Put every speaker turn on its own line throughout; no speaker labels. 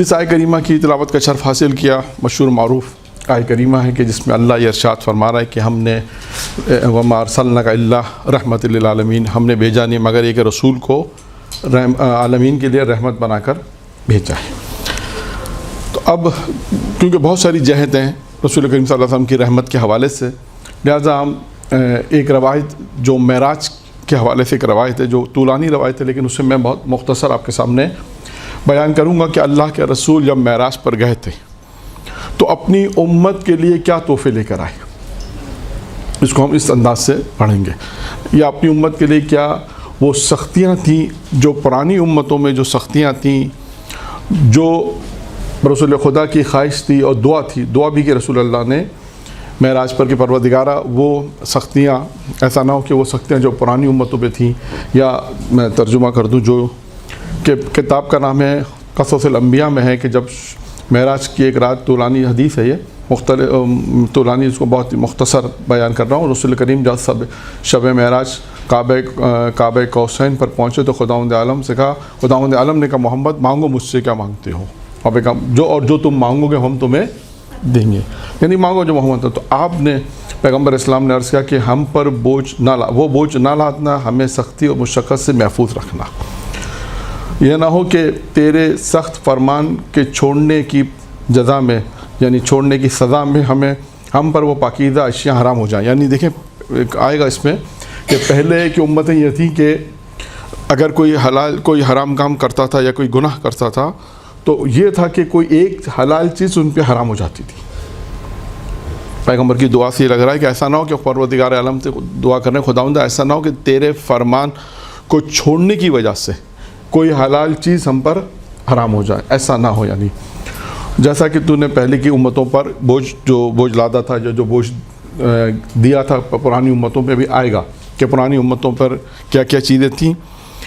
جس آیت کریمہ کی تلاوت کا شرف حاصل کیا مشہور معروف آیت کریمہ ہے کہ جس میں اللہ یہ ارشاد فرما رہا ہے کہ ہم نے وما ارسلناک الا رحمۃ للعالمین، ہم نے بھیجا نہیں مگر ایک رسول کو عالمین کے لیے رحمت بنا کر بھیجا ہے۔ تو اب کیونکہ بہت ساری جہتیں ہیں رسول کریم صلی اللہ علیہ وسلم کی رحمت کے حوالے سے، لہٰذا ہم ایک روایت جو معراج کے حوالے سے ایک روایت ہے جو طولانی روایت ہے، لیکن اس سے میں بہت مختصر آپ کے سامنے بیان کروں گا کہ اللہ کے رسول جب معراج پر گئے تھے تو اپنی امت کے لیے کیا تحفے لے کر آئے، اس کو ہم اس انداز سے پڑھیں گے۔ یا اپنی امت کے لیے کیا وہ سختیاں تھیں جو پرانی امتوں میں جو سختیاں تھیں، جو رسول خدا کی خواہش تھی اور دعا تھی، دعا بھی کہ رسول اللہ نے معراج پر کہ پروردگارہ وہ سختیاں ایسا نہ ہو کہ وہ سختیاں جو پرانی امتوں پہ تھیں، یا میں ترجمہ کر دوں جو کہ کتاب کا نام ہے قصص الانبیاء میں ہے کہ جب معراج کی ایک رات، طولانی حدیث ہے یہ، مختلف طولانی، اس کو بہت مختصر بیان کر رہا ہوں۔ رسول کریم جب شب معراج کعبہ قوسین پر پہنچے تو خداوند عالم سے کہا، خداوند عالم نے کہا محمد مانگو مجھ سے کیا مانگتے ہو، جو تم مانگو گے ہم تمہیں دیں گے، یعنی مانگو جو محمد۔ تو آپ نے پیغمبر اسلام نے عرض کیا کہ ہم پر وہ بوجھ نہ لادنا، ہمیں سختی اور مشقت سے محفوظ رکھنا، یہ نہ ہو کہ تیرے سخت فرمان کے چھوڑنے کی جزا میں، یعنی چھوڑنے کی سزا میں ہم پر وہ پاکیزہ اشیاء حرام ہو جائیں۔ یعنی دیکھیں آئے گا اس میں کہ پہلے کی امتیں یہ تھی کہ اگر کوئی حرام کام کرتا تھا یا کوئی گناہ کرتا تھا تو یہ تھا کہ کوئی ایک حلال چیز ان پہ حرام ہو جاتی تھی۔ پیغمبر کی دعا سے یہ لگ رہا ہے کہ ایسا نہ ہو کہ پروردگار عالم سے دعا کرنے خداوند ایسا نہ ہو کہ تیرے فرمان کو چھوڑنے کی وجہ سے کوئی حلال چیز ہم پر حرام ہو جائے، ایسا نہ ہو۔ یعنی جیسا کہ تو نے پہلے کی امتوں پر بوجھ لادا تھا، جو بوجھ دیا تھا، پرانی امتوں پہ بھی آئے گا کہ پرانی امتوں پر کیا کیا چیزیں تھیں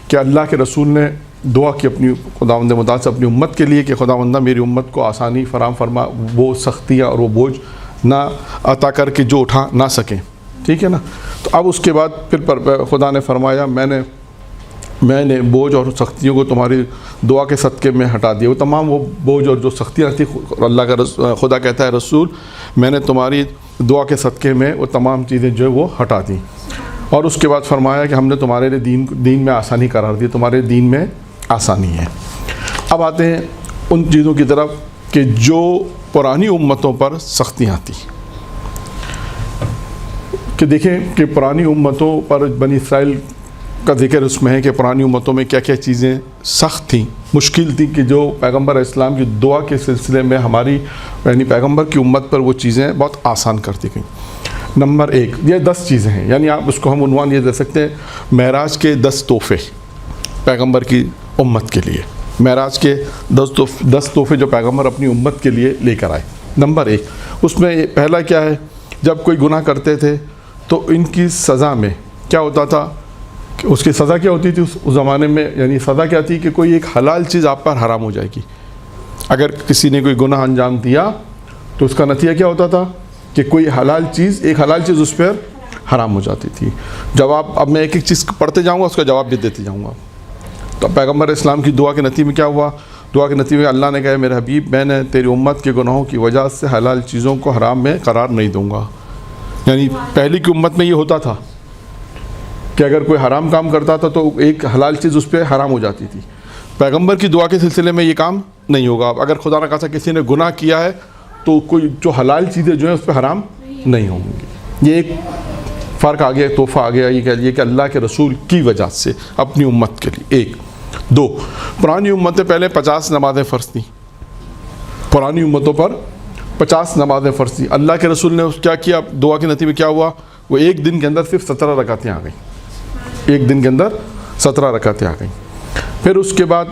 کہ اللہ کے رسول نے دعا کی اپنی خداوند متعال سے اپنی امت کے لیے کہ خداوندہ میری امت کو آسانی فراہم فرما، وہ سختیاں اور وہ بوجھ نہ عطا کر کے جو اٹھا نہ سکیں، ٹھیک ہے نا۔ تو اب اس کے بعد پھر خدا نے فرمایا میں نے بوجھ اور سختیوں کو تمہاری دعا کے صدقے میں ہٹا دیا، وہ تمام وہ بوجھ اور جو سختیاں تھیں، اللہ کا خدا کہتا ہے رسول میں نے تمہاری دعا کے صدقے میں وہ تمام چیزیں جو ہے وہ ہٹا دیں۔ اور اس کے بعد فرمایا کہ ہم نے تمہارے لیے دین میں آسانی قرار دی، تمہارے دین میں آسانی ہے۔ اب آتے ہیں ان چیزوں کی طرف کہ جو پرانی امتوں پر سختیاں تھیں، کہ دیکھیں کہ پرانی امتوں پر بنی اسرائیل کا ذکر اس میں ہے کہ پرانی امتوں میں کیا کیا چیزیں سخت تھیں، مشکل تھیں، کہ جو پیغمبر اسلام کی دعا کے سلسلے میں ہماری یعنی پیغمبر کی امت پر وہ چیزیں بہت آسان کر دی گئیں۔ نمبر 1 یہ 10 چیزیں ہیں، یعنی آپ اس کو ہم عنوان یہ دے سکتے ہیں معراج کے 10 تحفے پیغمبر کی امت کے لیے، معراج کے 10 تحفے جو پیغمبر اپنی امت کے لیے لے کر آئے۔ نمبر 1 اس میں پہلا کیا ہے، جب کوئی گناہ کرتے تھے تو ان کی سزا میں کیا ہوتا تھا، کہ اس کی سزا کیا ہوتی تھی اس زمانے میں، یعنی سزا کیا تھی کہ کوئی ایک حلال چیز آپ پر حرام ہو جائے گی۔ اگر کسی نے کوئی گناہ انجام دیا تو اس کا نتیجہ کیا ہوتا تھا کہ کوئی ایک حلال چیز اس پر حرام ہو جاتی تھی۔ جواب اب میں ایک ایک چیز پڑھتے جاؤں گا، اس کا جواب بھی دیتے جاؤں گا۔ تو پیغمبر اسلام کی دعا کے نتیجے میں کیا ہوا، دعا کے نتیجے میں اللہ نے کہا میرے حبیب میں نے تیری امت کے گناہوں کی وجہ سے حلال چیزوں کو حرام میں قرار نہیں دوں گا۔ یعنی پہلی کی امت میں یہ ہوتا تھا کہ اگر کوئی حرام کام کرتا تھا تو ایک حلال چیز اس پہ حرام ہو جاتی تھی۔ پیغمبر کی دعا کے سلسلے میں یہ کام نہیں ہوگا۔ اگر خدا نہ خواستہ کسی نے گناہ کیا ہے تو کوئی جو حلال چیزیں جو ہیں اس پہ حرام نہیں ہوں گی۔ یہ ایک فرق آ گیا، تحفہ آ گیا، یہ کہہ لیے کہ اللہ کے رسول کی وجہ سے اپنی امت کے لیے۔ 1 2 پرانی امتیں پہلے 50 نمازیں فرض تھیں، پرانی امتوں پر 50 نمازیں فرض تھیں۔ اللہ کے رسول نے کیا کیا، دعا کے نتیجے میں کیا ہوا، وہ ایک دن کے اندر صرف 17 رکعتیں آ گئیں، ایک دن کے اندر 17 رکعتیں آ گئیں۔ پھر اس کے بعد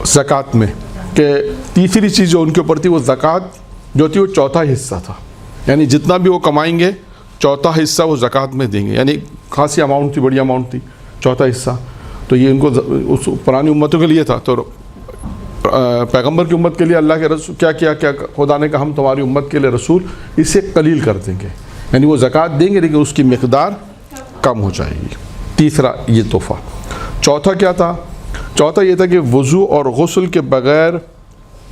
زکوٰۃ میں کہ تیسری چیز جو ان کے اوپر تھی وہ زکوٰۃ جو تھی وہ چوتھا حصہ تھا، یعنی جتنا بھی وہ کمائیں گے چوتھا حصہ وہ زکوٰۃ میں دیں گے، یعنی خاصی اماؤنٹ تھی، بڑی اماؤنٹ تھی، چوتھا حصہ۔ تو یہ ان کو اس پرانی امتوں کے لیے تھا۔ تو پیغمبر کی امت کے لیے اللہ کے رسول کیا خدا نے کہا ہم تمہاری امت کے لیے رسول اسے قلیل کر دیں گے، یعنی وہ زکوٰۃ دیں گے لیکن اس کی مقدار کم ہو جائے گی۔ تیسرا یہ تحفہ۔ چوتھا کیا تھا، چوتھا یہ تھا کہ وضو اور غسل کے بغیر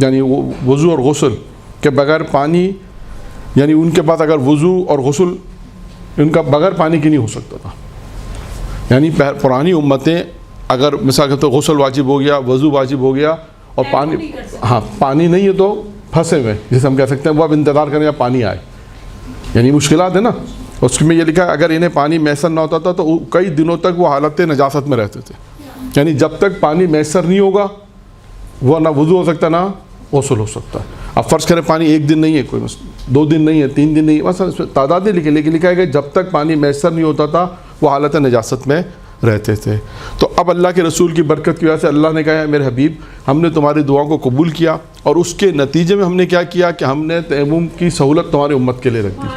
یعنی وضو اور غسل کے بغیر پانی، یعنی ان کے پاس اگر وضو اور غسل ان کا بغیر پانی کی نہیں ہو سکتا تھا. یعنی پرانی امتیں اگر مثال کے طور غسل واجب ہو گیا، وضو واجب ہو گیا اور پانی نہیں ہے تو پھنسے ہوئے، جسے ہم کہہ سکتے ہیں وہ اب انتظار کریں یا پانی آئے. یعنی مشکلات ہے نا. اس میں یہ لکھا ہے اگر انہیں پانی میسر نہ ہوتا تھا تو کئی دنوں تک وہ حالت نجاست میں رہتے تھے. یعنی جب تک پانی میسر نہیں ہوگا وہ نہ وضو ہو سکتا نہ غسل ہو سکتا. اب فرض کریں پانی ایک دن نہیں ہے، کوئی 2 دن نہیں ہے، 3 دن نہیں ہے، مثلا اس میں تعداد نہیں لکھی، لیکن لکھا ہے کہ جب تک پانی میسر نہیں ہوتا تھا وہ حالت نجاست میں رہتے تھے. تو اب اللہ کے رسول کی برکت کی وجہ سے اللہ نے کہا ہے میرے حبیب ہم نے تمہاری دعاؤں کو قبول کیا، اور اس کے نتیجے میں ہم نے کیا کیا کہ ہم نے تیمم کی سہولت تمہاری امت کے لیے رکھ دی.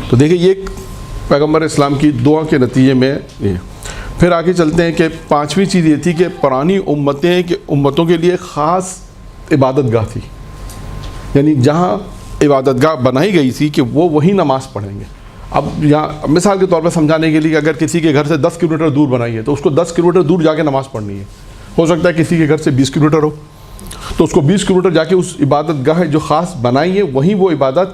تو دیکھیں یہ پیغمبر اسلام کی دعا کے نتیجے میں یہ. پھر آگے چلتے ہیں کہ 5ویں چیز یہ تھی کہ پرانی امتوں کے لیے خاص عبادت گاہ تھی. یعنی جہاں عبادت گاہ بنائی گئی تھی کہ وہ وہیں نماز پڑھیں گے. اب یہاں مثال کے طور پہ سمجھانے کے لیے کہ اگر کسی کے گھر سے 10 کلومیٹر دور بنائی ہے تو اس کو 10 کلومیٹر دور جا کے نماز پڑھنی ہے. ہو سکتا ہے کسی کے گھر سے 20 کلومیٹر ہو تو اس کو 20 کلومیٹر جا کے اس عبادت گاہ جو خاص بنائی ہے وہیں وہ عبادت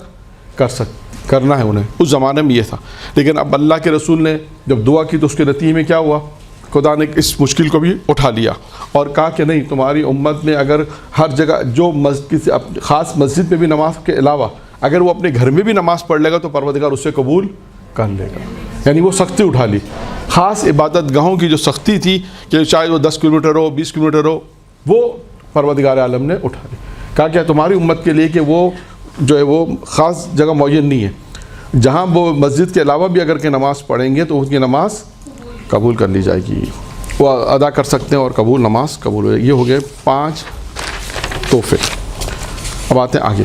کرنا ہے انہیں. اس زمانے میں یہ تھا. لیکن اب اللہ کے رسول نے جب دعا کی تو اس کے نتیجے میں کیا ہوا؟ خدا نے اس مشکل کو بھی اٹھا لیا اور کہا کہ نہیں، تمہاری امت میں اگر ہر جگہ جو کسی خاص مسجد میں بھی نماز کے علاوہ اگر وہ اپنے گھر میں بھی نماز پڑھ لے گا تو پروردگار اسے قبول کر لے گا. یعنی وہ سختی اٹھا لی. خاص عبادت گاہوں کی جو سختی تھی کہ چاہے وہ 10 کلومیٹر ہو 20 کلومیٹر ہو وہ پروردگار عالم نے اٹھا لی. کہا کہ تمہاری امت کے لیے کہ وہ جو ہے وہ خاص جگہ معین نہیں ہے، جہاں وہ مسجد کے علاوہ بھی اگر کہ نماز پڑھیں گے تو ان کی نماز قبول کر لی جائے گی، وہ ادا کر سکتے ہیں اور قبول نماز قبول ہو جائے گی. یہ ہو گئے 5 تحفے. اب آتے ہیں آگے.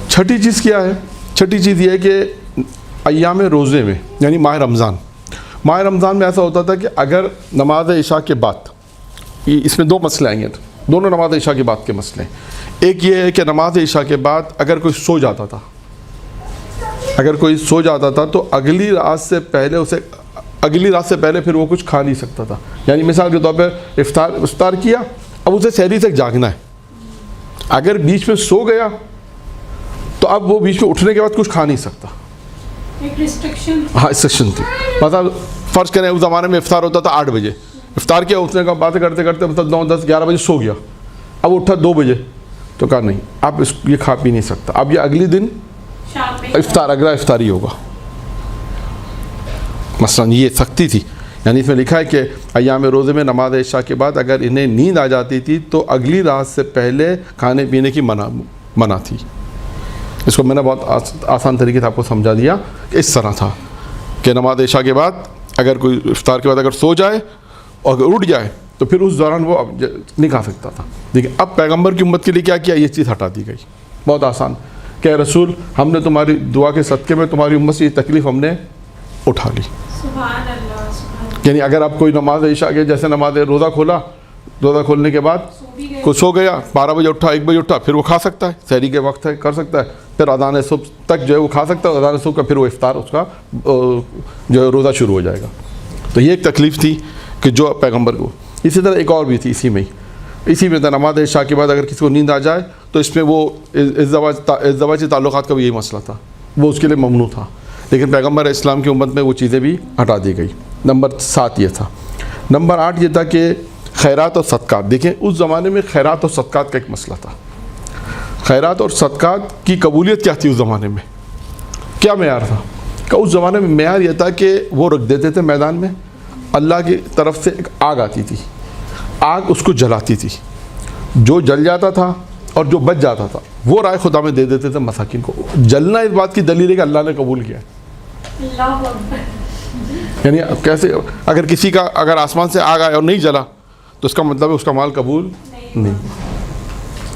چھٹی چیز کیا ہے؟ چھٹی چیز یہ ہے کہ ایام روزے میں یعنی ماہ رمضان میں ایسا ہوتا تھا کہ اگر نماز عشاء کے بعد، اس میں 2 مسئلے آئیں گے، دونوں نماز عشاء کے بعد کے مسئلے. ایک یہ ہے کہ نماز عشاء کے بعد اگر کوئی سو جاتا تھا تو اگلی رات سے پہلے پھر وہ کچھ کھا نہیں سکتا تھا. یعنی مثال کے طور پہ افطار کیا، اب اسے سحری تک جاگنا ہے. اگر بیچ میں سو گیا تو اب وہ بیچ میں اٹھنے کے بعد کچھ کھا نہیں سکتا. ریسٹرکشن تھی. مطلب فرض کریں اس زمانے میں افطار ہوتا تھا 8 بجے، افطار کیا، اٹھنے کا باتیں کرتے کرتے مطلب 9 10 11 بجے سو گیا، اب اٹھا 2 بجے تو کہا نہیں اب یہ کھا پی نہیں سکتا، اب یہ اگلی دن اگلا افطاری ہوگا. مثلا یہ سختی تھی. یعنی اس میں لکھا ہے کہ ایام روزے میں نماز عشاء کے بعد اگر انہیں نیند آ جاتی تھی تو اگلی رات سے پہلے کھانے پینے کی منع تھی. اس کو میں نے بہت آسان طریقے سے آپ کو سمجھا دیا کہ اس طرح تھا کہ نماز عشاء کے بعد اگر کوئی افطار کے بعد اگر سو جائے اور اگر اٹھ جائے تو پھر اس دوران وہ نہیں کھا سکتا تھا. لیکن اب پیغمبر کی امت کے لیے کیا یہ چیز ہٹا دی گئی. بہت آسان کہ رسول ہم نے تمہاری دعا کے صدقے میں تمہاری امت سے یہ تکلیف ہم نے اٹھا لی.
سبحان اللہ.
یعنی اگر آپ کوئی نماز عشاء کے جیسے نماز روزہ کھولا، روزہ کھولنے کے بعد کچھ سو گیا، 12 بجے اٹھا 1 بجے اٹھا، پھر وہ کھا سکتا ہے، سحری کے وقت ہے کر سکتا ہے، پھر اذان صبح تک جو ہے وہ کھا سکتا ہے، اذان صبح کا پھر وہ افطار اس کا جو ہے روزہ شروع ہو جائے گا. تو یہ ایک تکلیف تھی کہ جو پیغمبر کو. اسی طرح ایک اور بھی تھی اسی میں تھا نماز عشاء کے بعد اگر کسی کو نیند آ جائے تو اس میں وہ ازدواجی تعلقات کا بھی یہی مسئلہ تھا، وہ اس کے لیے ممنوع تھا. لیکن پیغمبر اسلام کی امت میں وہ چیزیں بھی ہٹا دی گئی. نمبر 7 یہ تھا. نمبر 8 یہ تھا کہ خیرات اور صدقات. دیکھیں اس زمانے میں خیرات اور صدقات کا ایک مسئلہ تھا. خیرات اور صدقات کی قبولیت کیا تھی اس زمانے میں؟ کیا معیار تھا؟ کہ اس زمانے میں معیار یہ تھا کہ وہ رکھ دیتے تھے میدان میں، اللہ کی طرف سے ایک آگ آتی تھی، آگ اس کو جلاتی تھی، جو جل جاتا تھا اور جو بچ جاتا تھا وہ رائے خدا میں دے دیتے تھے مساکین کو. جلنا اس بات کی دلیل ہے کہ اللہ نے قبول کیا. یعنی کیسے اگر کسی کا اگر آسمان سے آگ آئے اور نہیں جلا تو اس کا مطلب ہے اس کا مال قبول نہیں.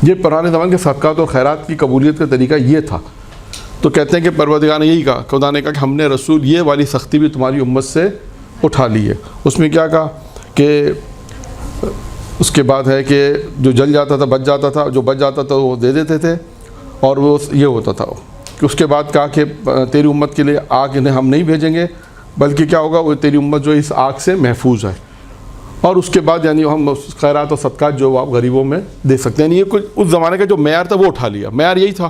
یہ پرانے زمانے کے صدقات اور خیرات کی قبولیت کا طریقہ یہ تھا. تو کہتے ہیں کہ پروردگار نے یہی کہا، خدا نے کہا کہ ہم نے رسول یہ والی سختی بھی تمہاری امت سے اٹھا لی ہے. اس میں کیا کہا کہ اس کے بعد ہے کہ جو جل جاتا تھا بچ جاتا تھا، جو بچ جاتا تھا وہ دے دیتے تھے، اور وہ یہ ہوتا تھا کہ اس کے بعد کہا کہ تیری امت کے لیے آگ انہیں ہم نہیں بھیجیں گے، بلکہ کیا ہوگا، وہ تیری امت جو اس آگ سے محفوظ ہے، اور اس کے بعد یعنی ہم خیرات و صدقات جو آپ غریبوں میں دے سکتے ہیں. یعنی یہ کچھ اس زمانے کا جو معیار تھا وہ اٹھا لیا. معیار یہی تھا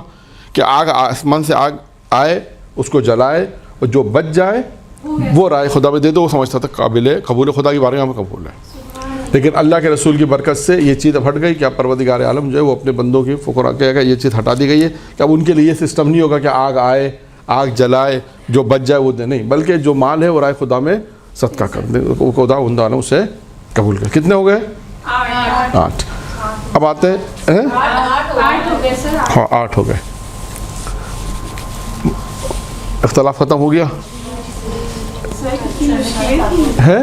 کہ آگ آسمان سے آگ آئے، اس کو جلائے، اور جو بچ جائے وہ رائے خدا میں دے دو. وہ سمجھتا تھا قابل قبول خدا کی بارگاہ میں قبول ہے. لیکن اللہ کے رسول کی برکت سے یہ چیز اب ہٹ گئی کہ اب پروردگار عالم جو ہے وہ اپنے بندوں کی فقراء کہے گا یہ چیز ہٹا دی گئی ہے کہ اب ان کے لیے یہ سسٹم نہیں ہوگا کہ آگ آئے، آگ جلائے، جو بچ جائے وہ دے، نہیں، بلکہ جو مال ہے وہ رائے خدا میں صدقہ کر دے. خدا ان دانوں سے قبول کر. کتنے ہو گئے؟ 8. اب آتے ہیں
8 ہو گئے سر.
ہاں 8 ہو گئے. اختلاف ختم ہو گیا ہے.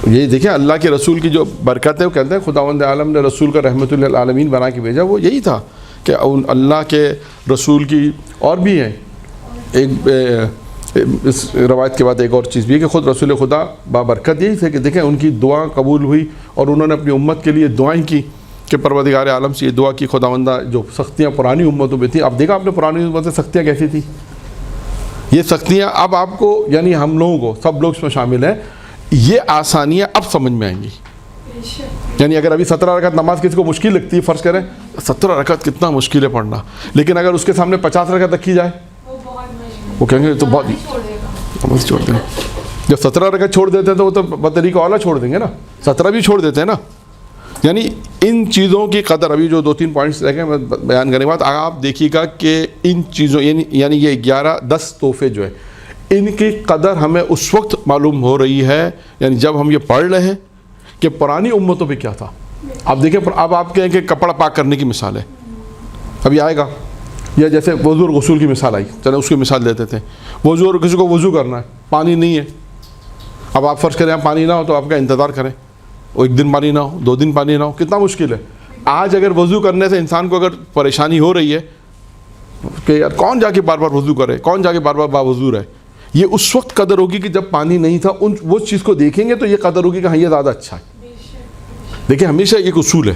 یہ دیکھیں اللہ کے رسول کی جو برکت ہے، وہ کہتے ہیں خداوند عالم نے رسول کا رحمت للعالمین بنا کے بھیجا. وہ یہی تھا کہ اللہ کے رسول کی اور بھی ہیں. ایک اس روایت کے بعد ایک اور چیز بھی ہے کہ خود رسول خدا بابرکت یہی تھے کہ دیکھیں ان کی دعا قبول ہوئی، اور انہوں نے اپنی امت کے لیے دعائیں کی کہ پروردگار عالم سے یہ دعا کی خداوندہ جو سختیاں پرانی امتوں میں تھیں. اب دیکھا آپ نے پرانی امت سے سختیاں کیسی تھیں، یہ سختیاں اب آپ کو یعنی ہم لوگوں کو، سب لوگ اس میں شامل ہیں، یہ آسانیاں اب سمجھ میں آئیں گی. یعنی اگر ابھی 17 رکعت نماز کسی کو مشکل لگتی ہے، فرض کریں 17 رکعت کتنا مشکل ہے پڑھنا، لیکن اگر اس کے سامنے 50 رکعت رکھی جائے وہ کہیں گے تو بہت نماز چھوڑ دیں. جب 17 رکعت چھوڑ دیتے ہیں تو وہ تو بطریقہ اولا چھوڑ دیں گے نا، 17 بھی چھوڑ دیتے ہیں نا. یعنی ان چیزوں کی قدر، ابھی جو 2-3 پوائنٹس رہ گئے میں بیان کرنے کے بعد آپ دیکھیے گا کہ ان چیزوں یعنی یہ 11-10 تحفے جو ہیں ان کی قدر ہمیں اس وقت معلوم ہو رہی ہے، یعنی جب ہم یہ پڑھ رہے ہیں کہ پرانی امتوں پہ کیا تھا. اب دیکھیں اب آپ کہیں کہ کپڑا پاک کرنے کی مثال ہے، ابھی آئے گا، یا جیسے وضو اور غسل کی مثال آئی، چلیں اس کی مثال دیتے تھے. وضو اور کسی کو وضو کرنا ہے، پانی نہیں ہے، اب آپ فرض کریں پانی نہ ہو تو آپ کا انتظار کریں، وہ 1 دن پانی نہ ہو، 2 دن پانی نہ ہو، کتنا مشکل ہے. آج اگر وضو کرنے سے انسان کو اگر پریشانی ہو رہی ہے کہ یار کون جا کے بار بار وضو کرے، کون جا کے بار بار باوضو رہے، یہ اس وقت قدر ہوگی کہ جب پانی نہیں تھا. وہ چیز کو دیکھیں گے تو یہ قدر ہوگی کہ ہاں یہ زیادہ اچھا ہے. دیکھیں ہمیشہ ایک اصول ہے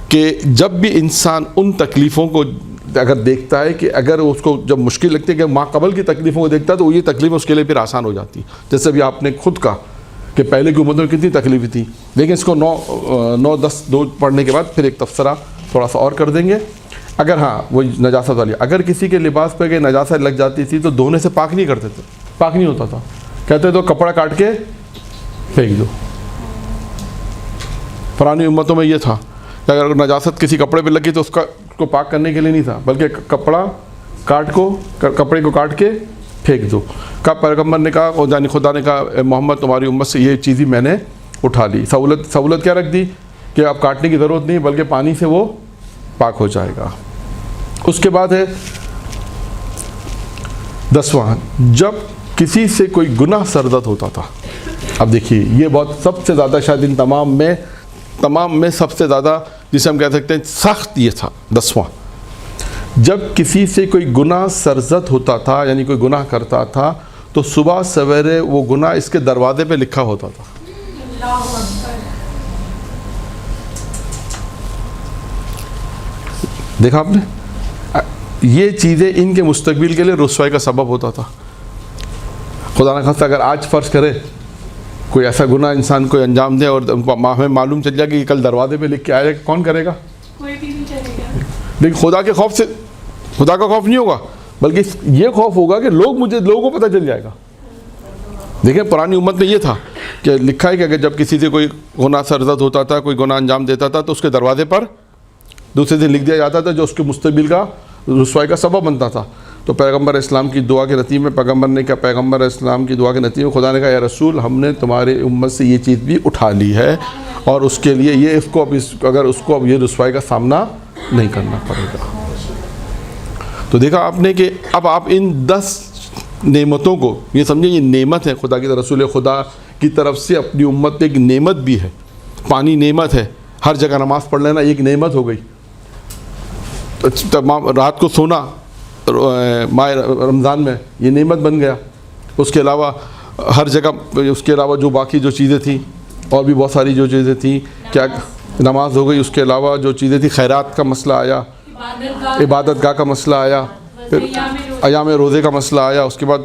کہ جب بھی انسان ان تکلیفوں کو اگر دیکھتا ہے کہ اگر اس کو جب مشکل لگتی ہے کہ ماں قبل کی تکلیفوں کو دیکھتا ہے تو یہ تکلیفیں اس کے لیے پھر آسان ہو جاتی ہیں. جیسے بھی آپ نے خود کہا کہ پہلے کی امت میں کتنی تکلیفیں تھیں، لیکن اس کو 9-10 پڑھنے کے بعد پھر ایک تبصرہ تھوڑا سا اور کر دیں گے. اگر ہاں وہ نجاست والی، اگر کسی کے لباس پہ کہ نجاست لگ جاتی تھی تو دھونے سے پاک نہیں کرتے تھے، پاک نہیں ہوتا تھا، کہتے تو کپڑا کاٹ کے پھینک دو. پرانی امتوں میں یہ تھا کہ اگر نجاست کسی کپڑے پہ لگی تو اس کو پاک کرنے کے لیے نہیں تھا، بلکہ کپڑے کو کاٹ کے پھینک دو. کب پیغمبر نے کہا، یعنی خدا نے کہا محمد تمہاری امت سے یہ چیز ہی میں نے اٹھا لی. سہولت کیا رکھ دی کہ اب کاٹنے کی ضرورت نہیں، بلکہ پانی سے وہ پاک ہو جائے گا. اس کے بعد ہے 10واں، جب کسی سے کوئی گناہ سرزد ہوتا تھا. اب دیکھیے یہ بہت سب سے زیادہ شاید ان تمام میں سب سے زیادہ جسے ہم کہہ سکتے ہیں سخت یہ تھا 10واں. جب کسی سے کوئی گناہ سرزد ہوتا تھا، یعنی کوئی گناہ کرتا تھا، تو صبح سویرے وہ گناہ اس کے دروازے پہ لکھا ہوتا تھا. دیکھا آپ نے، یہ چیزیں ان کے مستقبل کے لیے رسوائی کا سبب ہوتا تھا. خدا نہ خواستہ اگر آج فرض کرے کوئی ایسا گناہ انسان کو انجام دے اور ہمیں معلوم چل جائے کہ کل دروازے پہ لکھ کے آئے، کون کرے گا؟
کوئی بھی نہیں چلے گا.
لیکن خدا کے خوف سے، خدا کا خوف نہیں ہوگا، بلکہ یہ خوف ہوگا کہ لوگوں کو پتہ چل جائے گا. دیکھیں پرانی امت میں یہ تھا کہ لکھا ہے کہ اگر جب کسی سے کوئی گناہ سرزد ہوتا تھا، کوئی گناہ انجام دیتا تھا، تو اس کے دروازے پر دوسرے دن لکھ دیا جاتا تھا، جو اس کے مستقبل کا رسوائی کا سبب بنتا تھا. تو پیغمبر اسلام کی دعا کے نتیجے میں پیغمبر نے کہا، پیغمبر اسلام کی دعا کے نتیجے میں خدا نے کہا یا رسول ہم نے تمہارے امت سے یہ چیز بھی اٹھا لی ہے، اور اس کے لیے یہ اگر اس کو اب یہ رسوائی کا سامنا نہیں کرنا پڑے گا. تو دیکھا آپ نے کہ اب آپ ان 10 نعمتوں کو یہ سمجھیں یہ نعمت ہے خدا کی، رسول خدا کی طرف سے اپنی امت پہ ایک نعمت بھی ہے. پانی نعمت ہے، ہر جگہ نماز پڑھ لینا ایک نعمت ہو گئی. تمام رات کو سونا ماہ رمضان میں یہ نعمت بن گیا. اس کے علاوہ ہر جگہ، اس کے علاوہ جو باقی جو چیزیں تھیں اور بھی بہت ساری جو چیزیں تھیں، کیا نماز ہو گئی، اس کے علاوہ جو چیزیں تھیں خیرات کا مسئلہ آیا، عبادت گاہ کا مسئلہ آیا، پھر ایام روزے کا مسئلہ آیا، اس کے بعد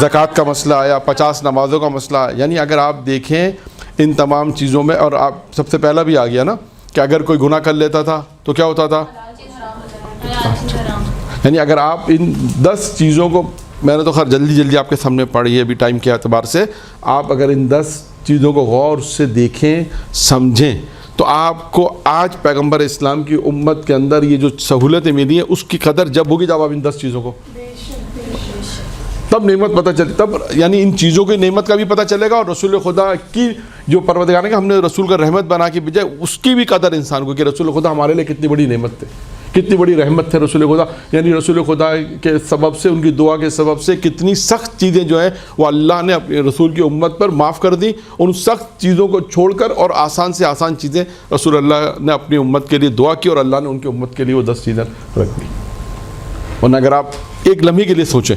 زکوٰۃ کا مسئلہ آیا، 50 نمازوں کا مسئلہ آیا. یعنی اگر آپ دیکھیں ان تمام چیزوں میں، اور آپ سب سے پہلا بھی آ گیا نا کہ اگر کوئی گناہ کر لیتا تھا تو کیا ہوتا تھا. یعنی اگر آپ ان 10 چیزوں کو، میں نے تو خیر جلدی آپ کے سامنے پڑھی ہے ابھی ٹائم کے اعتبار سے، آپ اگر ان 10 چیزوں کو غور سے دیکھیں سمجھیں تو آپ کو آج پیغمبر اسلام کی امت کے اندر یہ جو سہولتیں ملی ہیں اس کی قدر جب ہوگی جب آپ ان 10 چیزوں کو، تب نعمت پتہ چلے، تب یعنی ان چیزوں کی نعمت کا بھی پتہ چلے گا، اور رسول خدا کی جو پروردگار نے کہ ہم نے رسول کا رحمت بنا کے بجائے اس کی بھی قدر انسان کو، کہ رسول خدا ہمارے لیے کتنی بڑی نعمت تھے، کتنی بڑی رحمت تھے رسول خدا. یعنی رسول خدا کے سبب سے، ان کی دعا کے سبب سے کتنی سخت چیزیں جو ہیں وہ اللہ نے اپنے رسول کی امت پر معاف کر دی. ان سخت چیزوں کو چھوڑ کر اور آسان سے آسان چیزیں رسول اللہ نے اپنی امت کے لیے دعا کی، اور اللہ نے ان کی امت کے لیے وہ 10 چیزیں رکھ دی. ورنہ اگر آپ ایک لمحے کے لیے سوچیں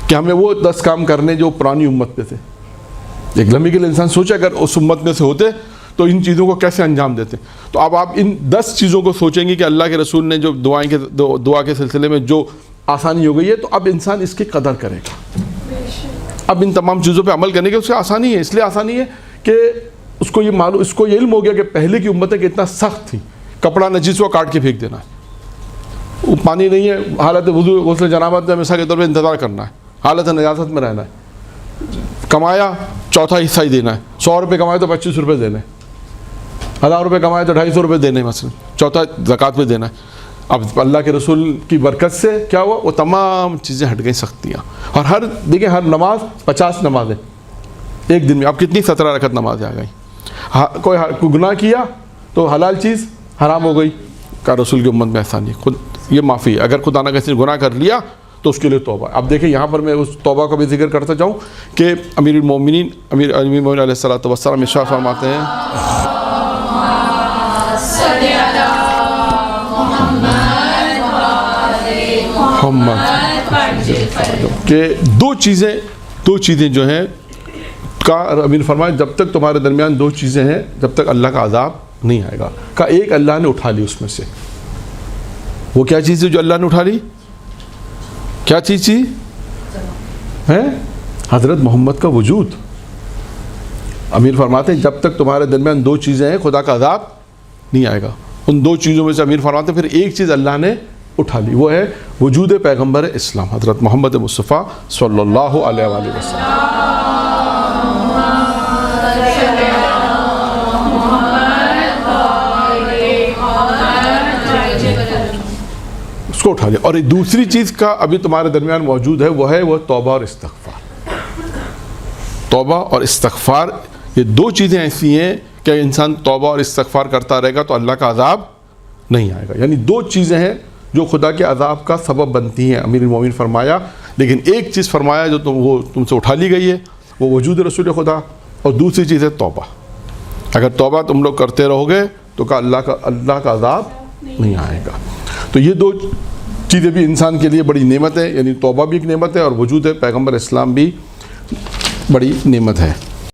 کہ ہمیں وہ 10 کام کرنے جو پرانی امت پہ تھے، ایک لمحے کے لیے انسان سوچے اگر اس امت میں سے ہوتے تو ان چیزوں کو کیسے انجام دیتے. تو اب آپ ان 10 چیزوں کو سوچیں گے کہ اللہ کے رسول نے جو دعا کے سلسلے میں جو آسانی ہو گئی ہے، تو اب انسان اس کی قدر کرے گا. اب ان تمام چیزوں پہ عمل کرنے کی اس سے آسانی ہے، اس لیے آسانی ہے کہ اس کو یہ معلوم، اس کو یہ علم ہو گیا کہ پہلے کی امتیں کتنا سخت تھیں. کپڑا نجیس ہوا کاٹ کے پھینک دینا ہے، وہ پانی نہیں ہے، حالت وضو غسل جنابت میں مثال کے طور پہ انتظار کرنا ہے، حالت نجاست میں رہنا ہے. کمایا چوتھا حصہ ہی دینا ہے، 100 روپے کمائے تو 25 روپے دینے، 1000 روپے کمائے تو 250 روپے دینے، مثلا چوتھا زکوٰۃ پہ دینا ہے. اب اللہ کے رسول کی برکت سے کیا ہوا، وہ تمام چیزیں ہٹ گئیں، سختیاں. اور دیکھیں ہر نماز 50 نمازیں ایک دن میں، اب کتنی 17 رکعت نمازیں آ گئیں. کوئی گناہ کیا تو حلال چیز حرام ہو گئی، کا رسول کی امت میں ایسا نہیں. خود یہ معافی ہے، اگر خدا نہ کسی نے گناہ کر لیا تو اس کے لیے توبہ. اب دیکھیں یہاں پر میں اس توبہ کا بھی ذکر کرتا چاہوں کہ امیر المومنین علیہ الصلوۃ والسلام ارشاد فرماتے ہیں کہ دو چیزیں جو ہیں کا امیر فرمایا جب تک تمہارے درمیان 2 چیزیں ہیں جب تک اللہ کا عذاب نہیں آئے گا. کا ایک اللہ نے اٹھا لی اس میں سے. وہ کیا چیز ہے جو اللہ نے اٹھا لی؟ کیا چیز ہے؟ حضرت محمد کا وجود. امیر فرماتے ہیں جب تک تمہارے درمیان 2 چیزیں ہیں خدا کا عذاب نہیں آئے گا. ان 2 چیزوں میں سے امیر فرماتے ہیں پھر ایک چیز اللہ نے اٹھا لی، وہ ہے وجود پیغمبر اسلام حضرت محمد مصطفیٰ صلی اللہ علیہ وآلہ وسلم. اس کو اٹھا لیا. اور ایک دوسری چیز کا ابھی تمہارے درمیان موجود ہے، وہ ہے توبہ اور استغفار. توبہ اور استغفار یہ 2 چیزیں ایسی ہیں کہ انسان توبہ اور استغفار کرتا رہے گا تو اللہ کا عذاب نہیں آئے گا. یعنی 2 چیزیں ہیں جو خدا کے عذاب کا سبب بنتی ہیں. امیر المومنین فرمایا لیکن ایک چیز فرمایا جو تم سے اٹھا لی گئی ہے وہ وجود رسول خدا، اور دوسری چیز ہے توبہ. اگر توبہ تم لوگ کرتے رہو گے تو اللہ کا عذاب نہیں آئے گا. تو یہ 2 چیزیں بھی انسان کے لیے بڑی نعمت ہے. یعنی توبہ بھی ایک نعمت ہے اور وجود پیغمبر اسلام بھی بڑی نعمت ہے.